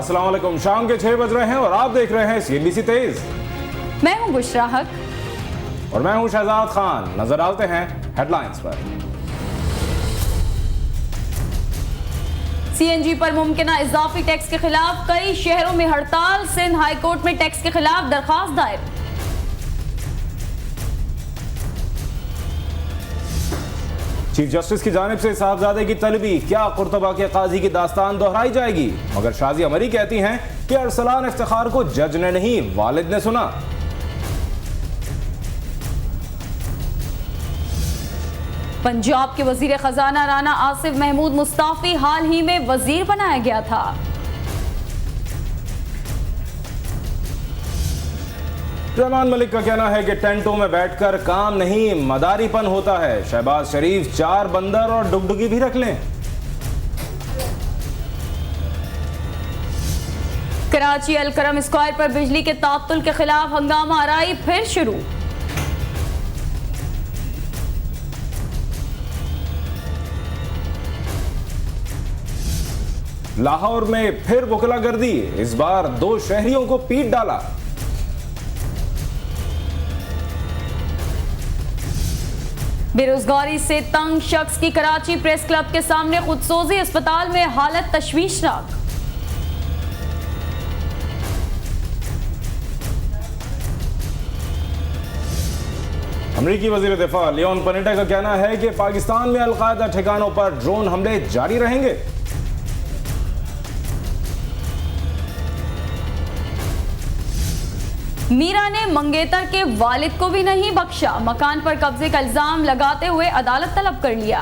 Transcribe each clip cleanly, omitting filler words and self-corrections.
अस्सलाम वालेकुम। शाम के 6 बज रहे हैं और आप देख रहे हैं CNBC तेज। मैं हूं बुशरा हक और मैं हूं शहजाद खान। नजर डालते हैं हेडलाइंस पर। CNG पर मुमकिना इजाफी टैक्स के खिलाफ कई शहरों में हड़ताल। सिंध हाई कोर्ट में टैक्स के खिलाफ दरखास्त दायर। चीफ जस्टिस की जानिब से साहबजादे की तलबी, क्या कुर्तबा के काजी की दास्तान दोहराई जाएगी? मगर शाजिया मरी कहती हैं कि अरसलान इफ्तिखार को जज ने नहीं वालिद ने सुना। पंजाब के वजीर खजाना राना आसिफ महमूद मुस्ताफी हाल ही में वजीर बनाया गया था। रहमान मलिक का कहना है कि टेंटों में बैठकर काम नहीं मदारीपन होता है। शहबाज शरीफ 4 बंदर और डुगडुगी भी रख लें। कराची अलकरम स्क्वायर पर बिजली के तात्तुल के खिलाफ हंगामा आराई फिर शुरू। लाहौर में फिर बुकलागर्दी, इस बार 2 शहरियों को पीट डाला। बेरोजगारी से तंग शख्स की कराची प्रेस क्लब के सामने खुदसोजी, अस्पताल में हालत तशवीशनाक। अमरीकी वजीर दिफा लियोन पनेटा का कहना है कि पाकिस्तान में अलकायदा ठिकानों पर ड्रोन हमले जारी रहेंगे। मीरा ने मंगेतर के वालिद को भी नहीं बख्शा। मकान पर कब्जे का इल्जाम लगाते हुए अदालत तलब कर लिया।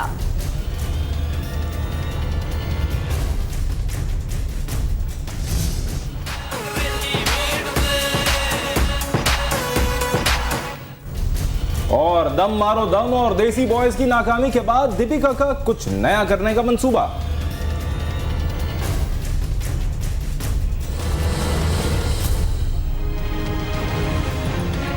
और दम मारो दम और देसी बॉयज की नाकामी के बाद दीपिका का कुछ नया करने का मंसूबा।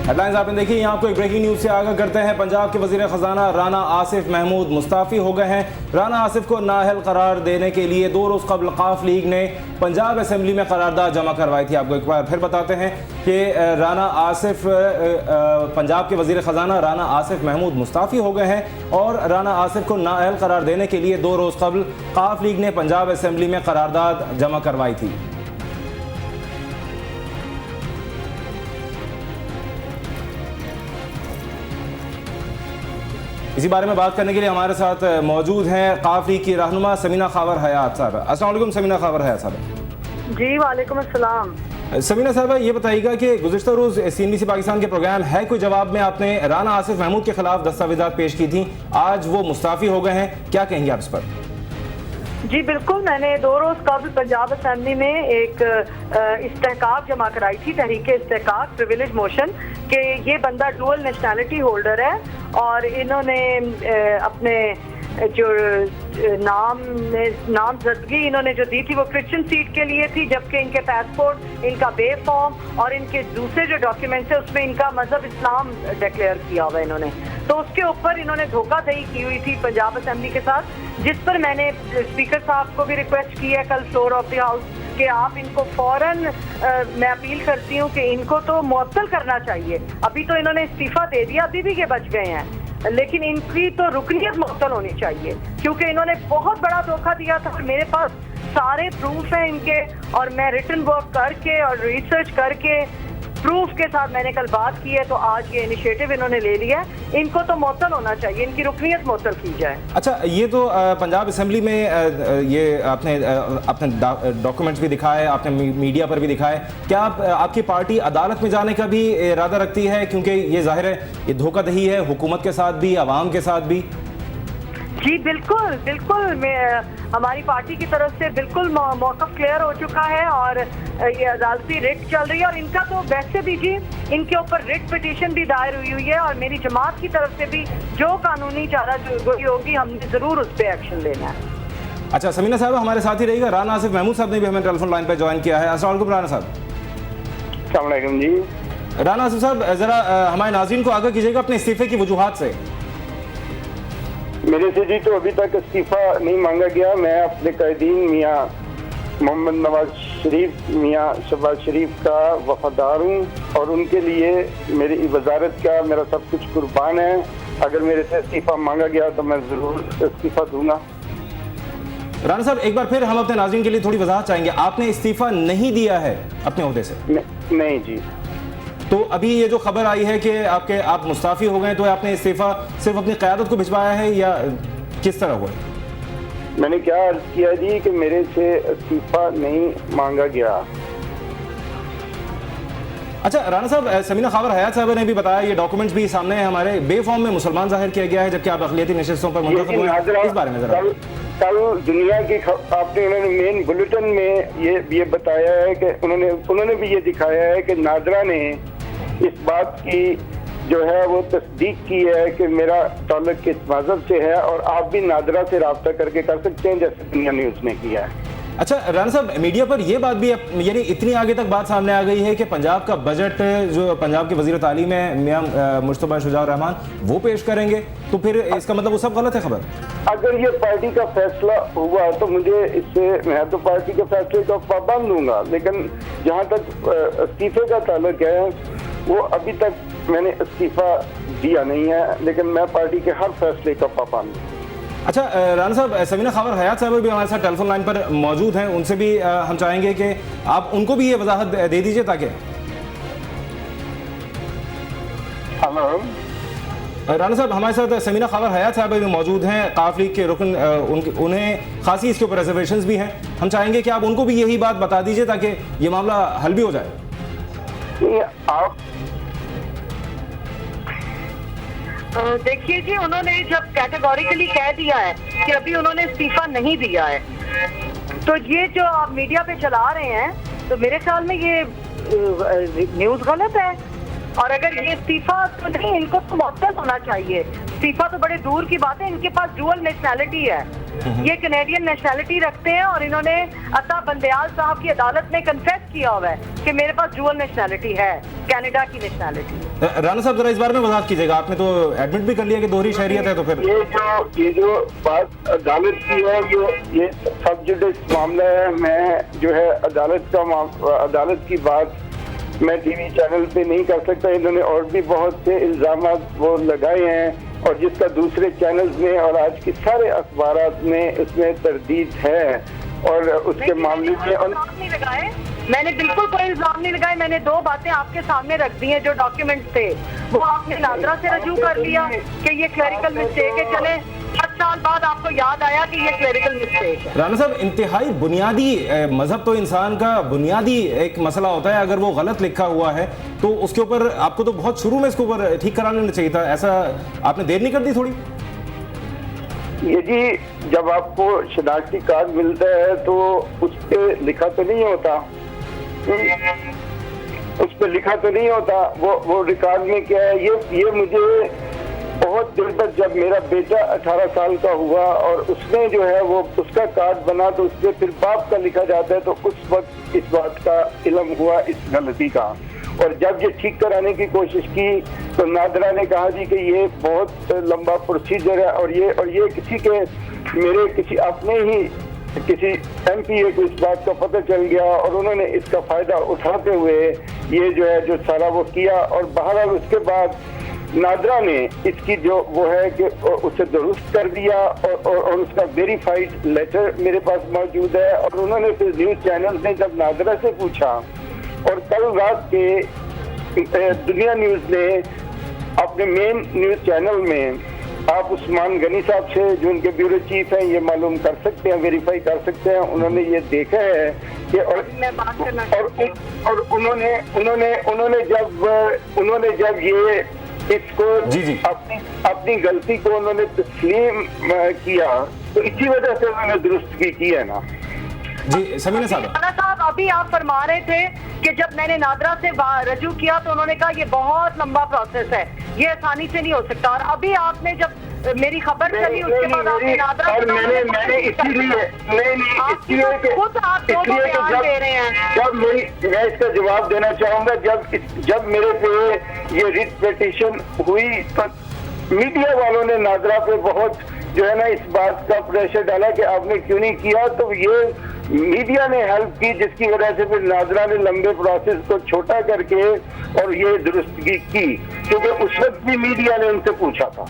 हेडलाइंस आपने देखी। यहाँ आपको एक ब्रेकिंग न्यूज से आगाह करते हैं। पंजाब के वजीर खजाना राना आसिफ महमूद मुस्ताफी हो गए हैं। राना आसिफ को नाअहल करार देने के लिए 2 रोज कबल काफ लीग ने पंजाब असेंबली में करारदाद जमा करवाई थी। आपको एक बार फिर बताते हैं कि राना आसिफ पंजाब के वजीर खजाना राना आसिफ महमूद मुस्ताफी हो गए हैं और राना आसिफ को नाअहल करार देने के लिए 2 रोज कबल काफ लीग ने पंजाब असेंबली में करारदाद जमा करवाई थी। इसी बारे में बात करने के लिए हमारे साथ मौजूद हैं काफ लीग की रहनुमा समीना खावर हयात साहब। अस्सलाम वालेकुम समीना खावर हयात साहब। जी वालेकुम अस्सलाम। समीना साहब ये बताइएगा कि गुज़िश्ता रोज़ CNBC पाकिस्तान के प्रोग्राम है कोई जवाब में आपने राना आसिफ महमूद के खिलाफ दस्तावेजात पेश की थी। आज वो मुस्ताफ़ी हो गए हैं, क्या कहेंगे आप इस पर? जी बिल्कुल, मैंने 2 रोज कबल पंजाब असेंबली में एक इस्तेहकाक जमा कराई थी, तहरीक इस्तेहकाक प्रिविलेज मोशन, कि ये बंदा डुअल नेशनैलिटी होल्डर है और इन्होंने अपने जो नामजदगी इन्होंने जो दी थी वो क्रिश्चियन सीट के लिए थी, जबकि इनके पासपोर्ट, इनका बे फॉर्म और इनके दूसरे जो डॉक्यूमेंट्स है उसमें इनका मजहब इस्लाम डिक्लेयर किया हुआ इन्होंने। तो उसके ऊपर इन्होंने धोखाधड़ी की हुई थी पंजाब असेंबली के साथ, जिस पर मैंने स्पीकर साहब को भी रिक्वेस्ट की है कल फ्लोर ऑफ द हाउस कि आप इनको फौरन मैं अपील करती हूँ कि इनको तो मुअत्तल करना चाहिए। अभी तो इन्होंने इस्तीफा दे दिया, अभी भी ये बच गए हैं, लेकिन इनकी तो रुकनियत मुअत्तल होनी चाहिए क्योंकि इन्होंने बहुत बड़ा धोखा दिया था। और मेरे पास सारे प्रूफ हैं इनके और मैं रिटन वर्क करके और रिसर्च करके प्रूफ के साथ मैंने कल बात की है, तो आज ये इनिशिएटिव इन्होंने ले लिया है। इनको तो मुअत्तल होना चाहिए, इनकी रुकनियत मुअत्तल की जाए। अच्छा, ये तो पंजाब असेंबली में ये आपने डॉक्यूमेंट्स भी दिखाए, आपने मीडिया पर भी दिखाए। क्या आपकी पार्टी अदालत में जाने का भी इरादा रखती है? क्योंकि ये जाहिर है ये धोखाधड़ी है हुकूमत के साथ भी, आवाम के साथ भी। जी बिल्कुल बिल्कुल, हमारी पार्टी की तरफ से बिल्कुल मौक़िफ़ क्लियर हो चुका है और ये अदालती रिट चल रही है और इनका तो वैसे भी जी इनके ऊपर रिट पिटीशन भी दायर हुई है और मेरी जमात की तरफ से भी जो कानूनी चाराजोई होगी हमने ज़रूर उस पर एक्शन लेना है। अच्छा समीना साहब हमारे साथ ही रहिएगा। राना आसिफ महमूद साहब ने भी हमें टेलीफोन लाइन पर ज्वाइन किया है। अस्सलाम वालेकुम राना साहब। अस्सलाम वालेकुम जी। राना आसिफ साहब ज़रा हमारे नाज़रीन को आगाह कीजिएगा अपने इस्तीफे की वजूहात से। मेरे से जी तो अभी तक इस्तीफा नहीं मांगा गया। मैं अपने कैदीन मियाँ मोहम्मद नवाज शरीफ मियाँ शहबाज शरीफ का वफादार हूँ और उनके लिए मेरी वजारत का मेरा सब कुछ कुर्बान है। अगर मेरे से इस्तीफा मांगा गया तो मैं ज़रूर इस्तीफा दूंगा। राणा साहब, एक बार फिर हम अपने नाज़रीन के लिए थोड़ी वजाहत चाहेंगे। आपने इस्तीफा नहीं दिया है अपने ओहदे से? नहीं जी। तो अभी ये जो खबर आई है कि आप मुस्ताफ़ी हो गए, तो आपने इस्तीफा सिर्फ अपनी क़यादत को भिजवाया है या किस तरह हुआ? मैंने क्या अर्ज किया जी कि मेरे से इस्तीफा नहीं मांगा गया। अच्छा राणा साहब, समीना खावर हयात साहब ने भी बताया, ये डॉक्यूमेंट्स भी सामने है हमारे, बेफॉर्म में मुसलमान जाहिर किया गया है जबकि आप अक़लियती नशिस्तों पर मुंतखब हुए हैं। इस बारे में जरा कल दुनिया की आपने उन्होंने मेन बुलेटिन में ये बताया है कि उन्होंने भी ये दिखाया है कि नादरा ने इस बात की जो है वो तस्दीक की है कि मेरा ताल्लुक किस मज़हब से है और आप भी नादरा से रब्ता करके कर सकते हैं जैसे दुनिया न्यूज़ ने किया है। अच्छा राणा साहब, मीडिया पर यह बात भी यानी इतनी आगे तक बात सामने आ गई है कि पंजाब का बजट जो पंजाब के वज़ीर तालीम है मियां मुश्तबा शुजा रहमान वो पेश करेंगे, तो फिर इसका मतलब वो सब गलत है खबर? अगर ये पार्टी का फैसला हुआ तो मुझे इससे, मैं तो पार्टी के फैसले का पाबंद दूंगा, लेकिन जहाँ तक इस्तीफे का ताल्लुक है वो अभी तक मैंने इस्तीफा दिया नहीं है, लेकिन मैं पार्टी के हर फैसले का पाबंद हूँ। अच्छा राणा साहब, समीना खावर हयात साहब भी हमारे साथ टेलीफोन लाइन पर मौजूद हैं, उनसे भी हम चाहेंगे कि आप उनको भी ये वजाहत दे दीजिए ताकि। हेलो राणा साहब, हमारे साथ समीना खावर हयात साहब भी मौजूद हैं, काफ लीग के रुकन, उन्हें खासी इसके ऊपर रिजर्वेशंस भी हैं। हम चाहेंगे कि आप उनको भी यही बात बता दीजिए ताकि ये मामला हल भी हो जाए। आप देखिए जी, उन्होंने जब कैटेगोरिकली कह दिया है कि अभी उन्होंने इस्तीफा नहीं दिया है, तो ये जो आप मीडिया पे चला रहे हैं तो मेरे ख्याल में ये न्यूज़ गलत है। और अगर ये इस्तीफा तो नहीं, इनको तो मुअत्तल होना चाहिए। इस्तीफा तो बड़े दूर की बात है, इनके पास डुअल नेशनैलिटी है, ये कनेडियन नेशनैलिटी रखते हैं और इन्होंने अता बंदयाल साहब की अदालत में कन्फेस किया हुआ है कि मेरे पास डुअल नेशनैलिटी है, कनाडा की नेशनैलिटी। राणा साहब जरा इस बारे में वजाहत कीजिएगा, आपने तो एडमिट भी कर लिया कि दोहरी शहरियत है, तो फिर ये जो बात अदालत की है ये सब जुडिस मामला है। मैं जो है अदालत की बात मैं टीवी चैनल पे नहीं कर सकता। इन्होंने और भी बहुत से इल्जाम वो लगाए हैं और जिसका दूसरे चैनल्स में और आज की सारे अखबारात में उसमें तरदीद है और उसके मामले में मैंने बिल्कुल कोई इल्जाम नहीं लगाए। मैंने दो बातें आपके सामने रख दी हैं, जो डॉक्यूमेंट थे वो आपने नादरा से रजू कर लिया कि ये क्लरिकल मिस्टेक है। चले 10 साल बाद आपको याद आया कि ये क्लरिकल मिस्टेक है। राणा साहब, इंतहाई बुनियादी मजहब तो इंसान का बुनियादी एक मसला होता है, अगर वो गलत लिखा हुआ है तो उसके ऊपर आपको तो बहुत शुरू में इसके ऊपर ठीक करा लेना चाहिए था। ऐसा आपने देर नहीं कर दी थोड़ी? ये जी, जब आपको शनाख्ती कार्ड मिलता है तो उस पर लिखा तो नहीं होता, उस पर लिखा तो नहीं होता। वो रिकॉर्ड में क्या है, ये मुझे बहुत देर तक, जब मेरा बेटा 18 साल का हुआ और उसने जो है वो उसका कार्ड बना तो उसमें फिर बाप का लिखा जाता है, तो उस वक्त इस बात का इल्म हुआ इस गलती का। और जब ये ठीक कराने की कोशिश की तो नादरा ने कहा जी कि ये बहुत लंबा प्रोसीजर है और ये मेरे किसी अपने ही किसी एमपीए को इस बात का पता चल गया और उन्होंने इसका फायदा उठाते हुए ये जो है जो सारा वो किया। और बहरहाल उसके बाद नादरा ने इसकी जो वो है कि उसे दुरुस्त कर दिया और उसका वेरीफाइड लेटर मेरे पास मौजूद है। और उन्होंने फिर न्यूज़ चैनल ने जब नादरा से पूछा और कल रात के दुनिया न्यूज़ ने अपने मेन न्यूज़ चैनल में, आप उस्मान गनी साहब से जो उनके ब्यूरो चीफ हैं ये मालूम कर सकते हैं, वेरीफाई कर सकते हैं, उन्होंने ये देखा है कि और उन्होंने जब ये इसको अपनी गलती को उन्होंने तस्लीम किया तो इसी वजह से उन्होंने दुरुस्त की है ना जी। समीना साहब, अभी आप फरमा रहे थे कि जब मैंने नादरा से रजू किया तो उन्होंने कहा ये बहुत लंबा प्रोसेस है, ये आसानी से नहीं हो सकता। और अभी आपने जब मेरी खबर चली उसके बाद आपने नादरा से मैंने इसलिए खुद आप दोनों बयान दे रहे हैं। जब मैं इसका जवाब देना चाहूंगा, जब मेरे पे ये रिट पिटीशन हुई तो मीडिया वालों ने नादरा पे बहुत जो है ना इस बात का प्रेशर डाला कि आपने क्यों नहीं किया। तो ये मीडिया ने हेल्प की, जिसकी वजह से फिर नाजरा ने लंबे प्रोसेस को छोटा करके और ये दुरुस्तगी की, क्योंकि उस वक्त भी मीडिया ने उनसे पूछा था।